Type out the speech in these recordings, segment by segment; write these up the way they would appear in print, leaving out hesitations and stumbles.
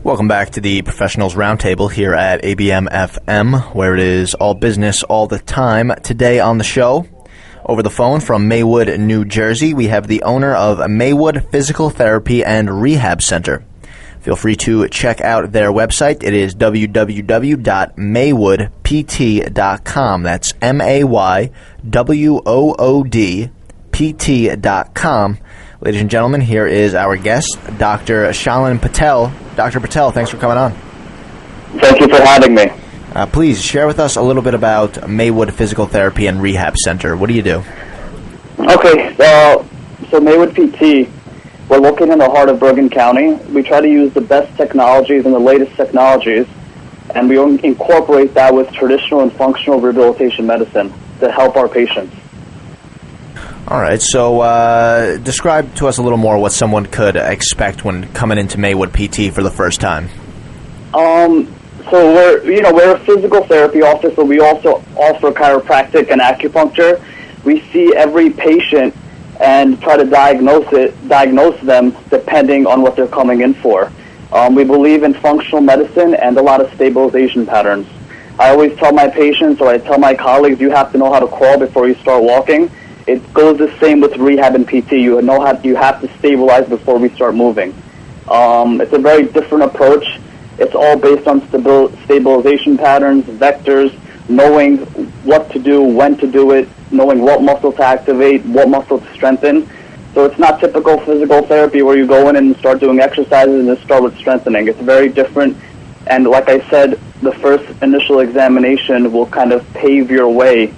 Welcome back to the Professionals Roundtable here at ABM FM, where it is all business all the time. Today on the show, over the phone from Maywood, New Jersey, we have the owner of Maywood Physical Therapy and Rehab Center. Feel free to check out their website. It is www.maywoodpt.com. That's MAYWOODPT.com. Ladies and gentlemen, here is our guest, Dr. Shalin Patel. Dr. Patel, thanks for coming on. Thank you for having me. Please share with us a little bit about Maywood Physical Therapy and Rehab Center. What do you do? Okay, so Maywood PT, we're located in the heart of Bergen County. We try to use the best technologies and the latest technologies, and we incorporate that with traditional and functional rehabilitation medicine to help our patients. All right, so describe to us a little more what someone could expect when coming into Maywood PT for the first time. So we're a physical therapy office, but we also offer chiropractic and acupuncture. We see every patient and try to diagnose them depending on what they're coming in for. We believe in functional medicine and a lot of stabilization patterns. I always tell my patients, or I tell my colleagues, you have to know how to crawl before you start walking. It goes the same with rehab and PT. You have to stabilize before we start moving. It's a very different approach. It's all based on stabilization patterns, vectors, knowing what to do, when to do it, knowing what muscle to activate, what muscle to strengthen. So it's not typical physical therapy where you go in and start doing exercises and just start with strengthening. It's very different. And like I said, the first initial examination will kind of pave your way,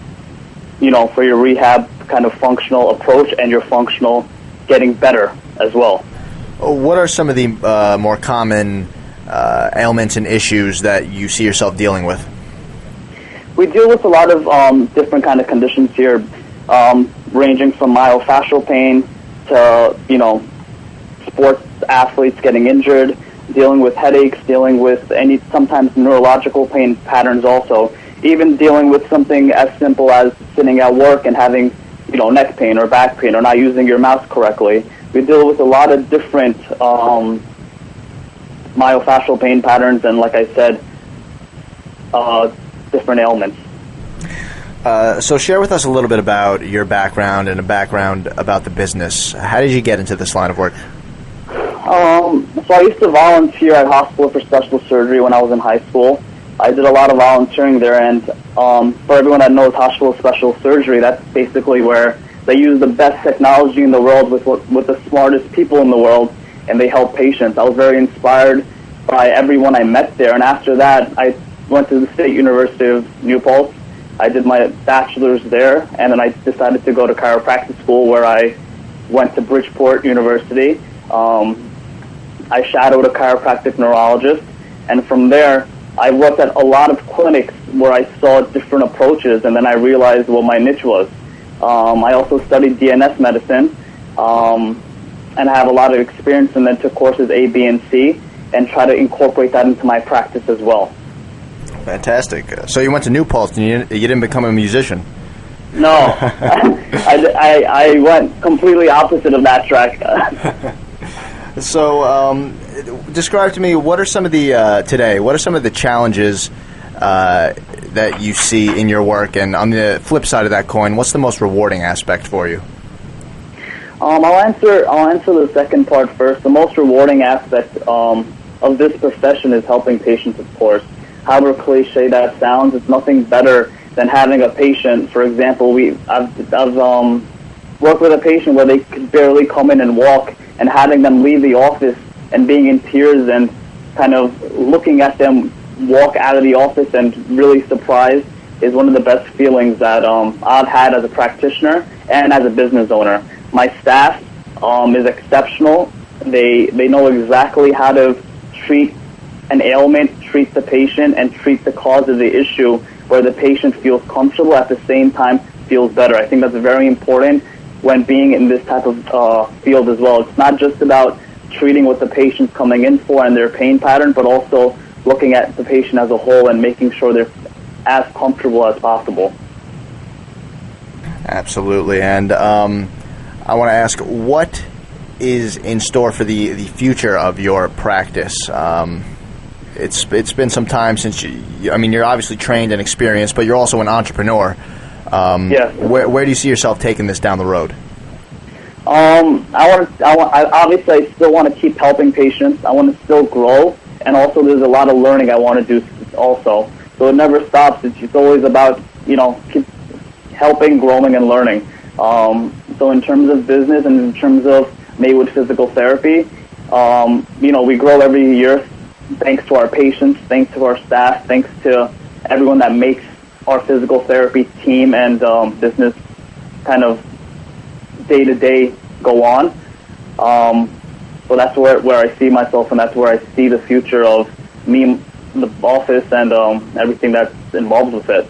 for your rehab kind of functional approach and your functional getting better as well. What are some of the more common ailments and issues that you see yourself dealing with? We deal with a lot of different kind of conditions here, ranging from myofascial pain to, sports athletes getting injured, dealing with headaches, dealing with sometimes neurological pain patterns also, even dealing with something as simple as sitting at work and having, neck pain or back pain or not using your mouse correctly. We deal with a lot of different myofascial pain patterns and, like I said, different ailments. So share with us a little bit about your background and a background about the business. How did you get into this line of work? So I used to volunteer at Hospital for Special Surgery when I was in high school. I did a lot of volunteering there, and for everyone that knows Hospital Special Surgery, that's basically where they use the best technology in the world with the smartest people in the world, and they help patients. I was very inspired by everyone I met there, and after that, I went to the State University of New Paltz. I did my bachelor's there, and then I decided to go to chiropractic school where I went to Bridgeport University. I shadowed a chiropractic neurologist, and from there, I worked at a lot of clinics where I saw different approaches, and then I realized what my niche was. I also studied DNS medicine, and I have a lot of experience, and then took courses A, B, and C, and try to incorporate that into my practice as well. Fantastic. So you went to New Paltz, and you didn't become a musician? No. I went completely opposite of that track. So describe to me, what are some of the challenges that you see in your work, and on the flip side of that coin, what's the most rewarding aspect for you? I'll answer the second part first. The most rewarding aspect of this profession is helping patients, of course. However cliche that sounds, it's nothing better than having a patient. For example, I've worked with a patient where they could barely come in and walk, and having them leave the office and being in tears and kind of looking at them walk out of the office and really surprised is one of the best feelings that I've had as a practitioner and as a business owner. My staff is exceptional. They know exactly how to treat an ailment, treat the patient, and treat the cause of the issue where the patient feels comfortable, at the same time feels better. I think that's very important when being in this type of field as well. It's not just about treating what the patient's coming in for and their pain pattern, but also looking at the patient as a whole and making sure they're as comfortable as possible. Absolutely. And I want to ask, what is in store for the future of your practice? It's been some time since you're obviously trained and experienced, but you're also an entrepreneur. Yes. Where do you see yourself taking this down the road? Obviously, I still want to keep helping patients. I want to still grow, and also there's a lot of learning I want to do also. So it never stops. It's always about, keep helping, growing, and learning. So in terms of business and in terms of Maywood Physical Therapy, we grow every year thanks to our patients, thanks to our staff, thanks to everyone that makes our physical therapy team and business kind of day-to-day go on. So that's where I see myself, and that's where I see the future of me, the office, and everything that's involved with it.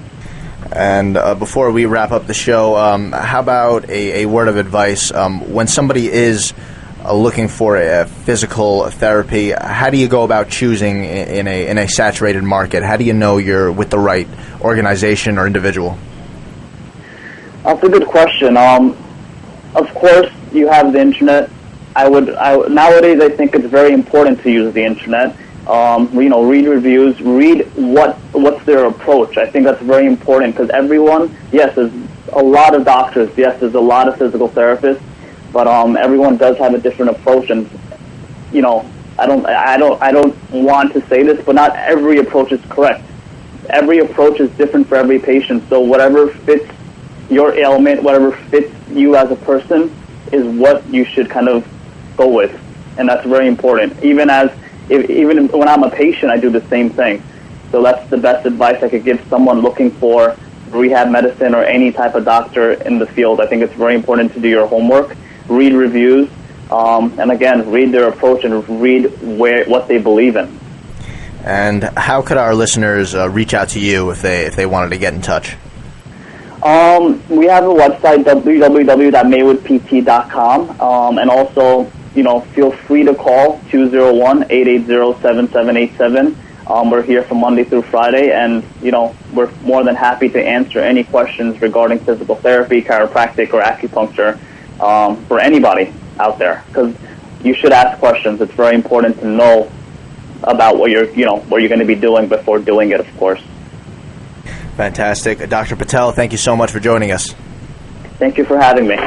And before we wrap up the show, how about a word of advice? When somebody is looking for a physical therapy, how do you go about choosing in a saturated market? How do you know you're with the right organization or individual? That's a good question. Of course, you have the internet. Nowadays, I think it's very important to use the internet. Read reviews, read what's their approach. I think that's very important because everyone, yes, there's a lot of doctors, yes, there's a lot of physical therapists, but everyone does have a different approach, and I don't want to say this, but not every approach is correct. Every approach is different for every patient. So whatever fits your ailment, whatever fits you as a person, is what you should kind of go with, and that's very important. Even when I'm a patient, I do the same thing. So that's the best advice I could give someone looking for rehab medicine or any type of doctor in the field. I think it's very important to do your homework, read reviews, and again, read their approach and read what they believe in. And how could our listeners reach out to you if they wanted to get in touch? We have a website, www.maywoodpt.com, and also, feel free to call 201-880-7787. We're here from Monday through Friday, and, we're more than happy to answer any questions regarding physical therapy, chiropractic, or acupuncture for anybody out there, because you should ask questions. It's very important to know about what you're going to be doing before doing it, of course. Fantastic. Dr. Patel, thank you so much for joining us. Thank you for having me.